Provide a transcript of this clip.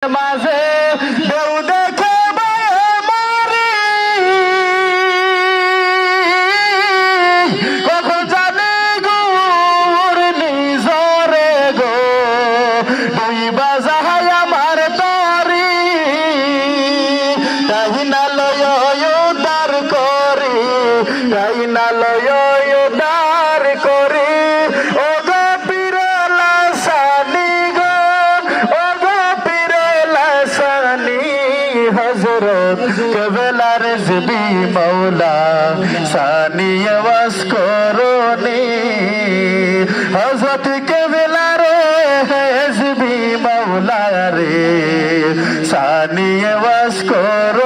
মাঝে ঢেউ দেখে বয়ে মরি, কখন জানি ঘূর্ণি ঝড়ে গো ডুইবা যায় আমার তরি, তাই না লয় উদ্ধার করি, তাই না লয় উদ্ধার করি। ও গো পীরেলা সানি গো, ও গো পীরেলা সানি হযরত কেবলা রেজবি মৌলা সানি আওয়াজ করনি, হযরত কেবলা রেজবি মৌলা রে সানি আওয়াজ কর